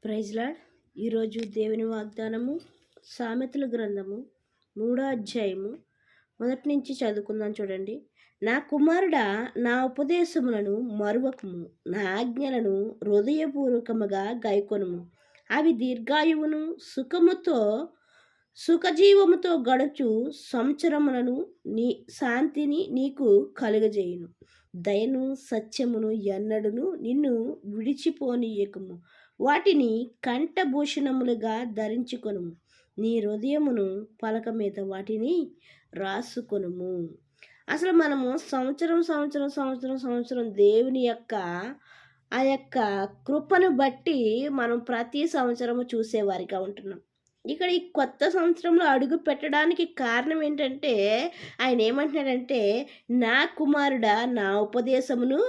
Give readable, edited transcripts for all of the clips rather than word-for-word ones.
Praise lord. ఈరోజు దేవుని వాగ్దానము సామెతల గ్రంథము 3వ అధ్యాయము మొదటి నుంచి చదువుకుందాం. చూడండి. నా కుమారుడా, నా ఉపదేశములను మరువకము, నా ఆజ్ఞలను హృదయపూర్వకముగా గైకొనుము. అవి దీర్ఘాయువును సుఖజీవముతో గడుచు సంవత్సరములను శాంతిని నీకు కలుగజేయును. దయను సత్యమును ఎన్నడును నిన్ను విడిచిపోనీయకము. వాటిని కంఠభూషణములుగా ధరించుకొనుము. నీ హృదయమును పలక మీద వాటిని రాసుకొనుము. అసలు మనము సంవత్సరం దేవుని యొక్క ఆ యొక్క కృపను బట్టి మనం ప్రతి సంవత్సరము చూసేవారిగా ఉంటున్నాం. ఇక్కడ ఈ కొత్త సంవత్సరంలో అడుగు పెట్టడానికి కారణం ఏంటంటే, ఆయన ఏమంటున్నాడంటే, నా కుమారుడా, నా ఉపదేశమును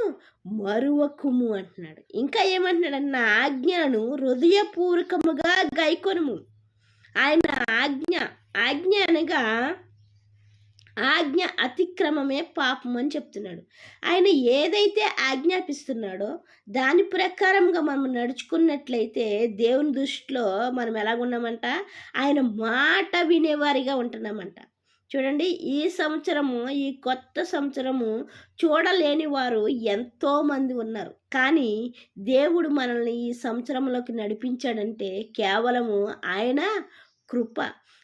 మరువకుము అంటున్నాడు. ఇంకా ఏమంటున్నాడు, నా ఆజ్ఞను హృదయపూర్వకముగా గైకొనుము. ఆయన ఆజ్ఞ అనగా ఆజ్ఞ అతిక్రమమే పాపం అని చెప్తున్నాడు. ఆయన ఏదైతే ఆజ్ఞాపిస్తున్నాడో దాని ప్రకారంగా మనం నడుచుకున్నట్లయితే దేవుని దృష్టిలో మనం ఎలాగున్నామంట, ఆయన మాట వినేవారిగా ఉంటున్నామంట. చూడండి, ఈ కొత్త సంవత్సరము చూడలేని వారు ఎంతోమంది ఉన్నారు. కానీ దేవుడు మనల్ని ఈ సంవత్సరంలోకి నడిపించాడంటే కేవలము ఆయన కృప.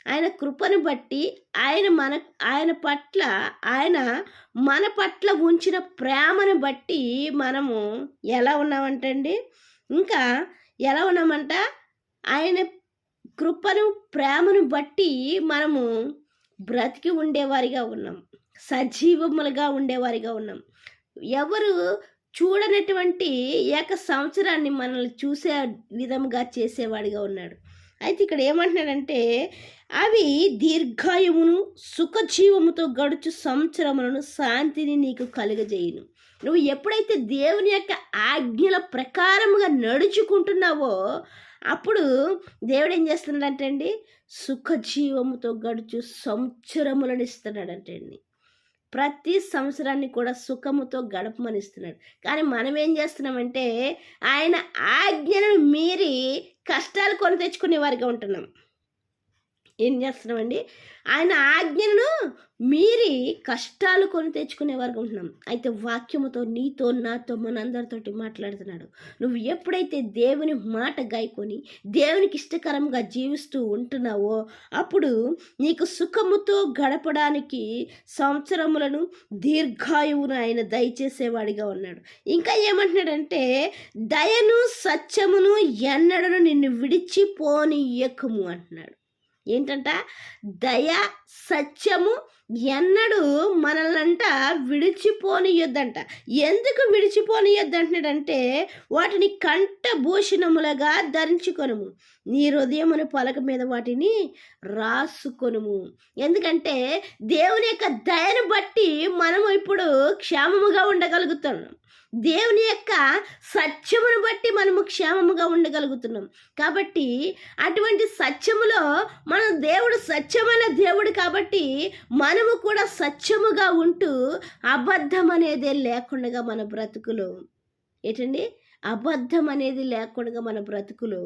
ఆయన కృపను బట్టి ఆయన మన పట్ల ఉంచిన ప్రేమను బట్టి మనము ఎలా ఉన్నామంటండి, ఇంకా ఎలా ఉన్నామంట, ఆయన కృపను ప్రేమను బట్టి మనము బ్రతికి ఉండేవారిగా ఉన్నాం, సజీవములుగా ఉండేవారిగా ఉన్నాం. ఎవరు చూడనటువంటి ఏక సంవత్సరాన్ని మనల్ని చూసే విధముగా చేసేవాడిగా ఉన్నాడు. అయితే ఇక్కడ ఏమంటున్నాడంటే, అవి దీర్ఘాయువును సుఖజీవముతో గడుచు సంవత్సరములను శాంతిని నీకు కలుగజేయును. నువ్వు ఎప్పుడైతే దేవుని యొక్క ఆజ్ఞల ప్రకారముగా నడుచుకుంటున్నావో అప్పుడు దేవుడు ఏం చేస్తున్నాడంటే అండి, సుఖజీవముతో గడుచు సంవత్సరములను ఇస్తున్నాడంటే అండి. ప్రతి సంవత్సరాన్ని కూడా సుఖముతో గడపమని ఇస్తున్నాడు. కానీ మనం ఏం చేస్తున్నామంటే, ఆయన ఆజ్ఞలను మీరి కష్టాలు కొని తెచ్చుకునే వారిగా ఉంటున్నాం. ఏం చేస్తున్నామండి, ఆయన ఆజ్ఞను మీరి కష్టాలు కొని తెచ్చుకునే వారికి ఉంటున్నాం. అయితే వాక్యముతో నీతో నాతో మనందరితోటి మాట్లాడుతున్నాడు. నువ్వు ఎప్పుడైతే దేవుని మాట గాయకొని దేవునికి ఇష్టకరంగా జీవిస్తూ ఉంటున్నావో అప్పుడు నీకు సుఖముతో గడపడానికి సంవత్సరములను దీర్ఘాయువును ఆయన దయచేసేవాడిగా ఉన్నాడు. ఇంకా ఏమంటున్నాడంటే, దయను సత్యమును ఎన్నడను నిన్ను విడిచిపోనీయకము అంటున్నాడు. ఏంటంట, దయ సత్యము ఎన్నడూ మనల్నంట విడిచిపోనియొద్దంట. ఎందుకు విడిచిపోనియొద్దు అంటున్నాడంటే, వాటిని కంఠభూషణములుగా ధరించుకొనుము, నీ హృదయమును పలక మీద వాటిని రాసుకొనుము. ఎందుకంటే దేవుని యొక్క దయను బట్టి మనము ఇప్పుడు క్షేమముగా ఉండగలుగుతున్నాం. దేవుని యొక్క సత్యమును బట్టి మనము క్షేమముగా ఉండగలుగుతున్నాం. కాబట్టి అటువంటి సత్యములో దేవుడు సత్యమైన దేవుడు కాబట్టి మనము కూడా సత్యముగా ఉంటూ అబద్ధం అనేదే లేకుండా మన బ్రతుకులు ఏంటండి, అబద్ధం అనేది లేకుండా మన బ్రతుకులు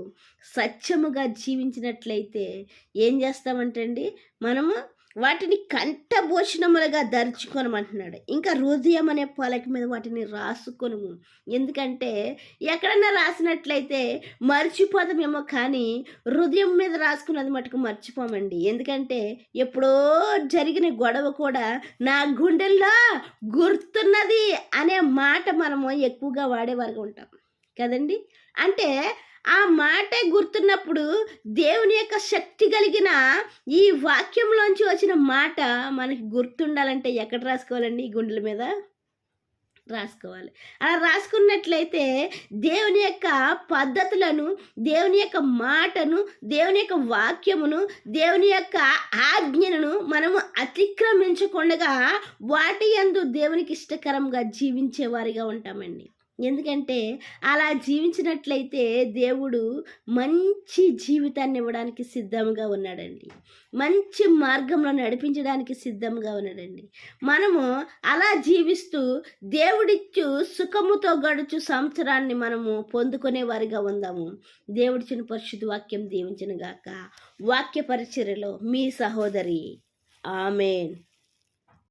సత్యముగా జీవించినట్లయితే ఏం చేస్తామంటండి, మనము వాటిని కంఠభూషణములుగా ధరించుకోనమంటున్నాడు. ఇంకా హృదయం అనే పలక మీద వాటిని రాసుకొనుము. ఎందుకంటే ఎక్కడన్నా రాసినట్లయితే మర్చిపోతామేమో, కానీ హృదయం మీద రాసుకున్నది మటుకు మర్చిపోమండి. ఎందుకంటే ఎప్పుడో జరిగిన గొడవ కూడా నా గుండెల్లో గుర్తున్నది అనే మాట మనము ఎక్కువగా వాడేవారుగా ఉంటాం కదండి. అంటే ఆ మాటే గుర్తున్నప్పుడు దేవుని యొక్క శక్తి కలిగిన ఈ వాక్యంలోంచి వచ్చిన మాట మనకి గుర్తుండాలంటే ఎక్కడ రాసుకోవాలండి, ఈ గుండెల మీద రాసుకోవాలి. అలా రాసుకున్నట్లయితే దేవుని యొక్క పద్ధతులను, దేవుని యొక్క మాటను, దేవుని యొక్క వాక్యమును, దేవుని యొక్క ఆజ్ఞలను మనము అతిక్రమించకుండా వాటి యందు దేవునికి ఇష్టకరంగా జీవించే వారిగా ఉంటామండి. ఎందుకంటే అలా జీవించినట్లయితే దేవుడు మంచి జీవితాన్ని ఇవ్వడానికి సిద్ధంగా ఉన్నాడండి. మంచి మార్గంలో నడిపించడానికి సిద్ధంగా ఉన్నాడండి. మనము అలా జీవిస్తూ దేవుడిచ్చు సుఖముతో గడుచు సంవత్సరాన్ని మనము పొందుకునే వారిగా ఉందాము. దేవుడిచ్చిన పరిశుద్ధ వాక్యం దీవించును గాక. వాక్య పరిచర్యలో మీ సహోదరి. ఆమేన్.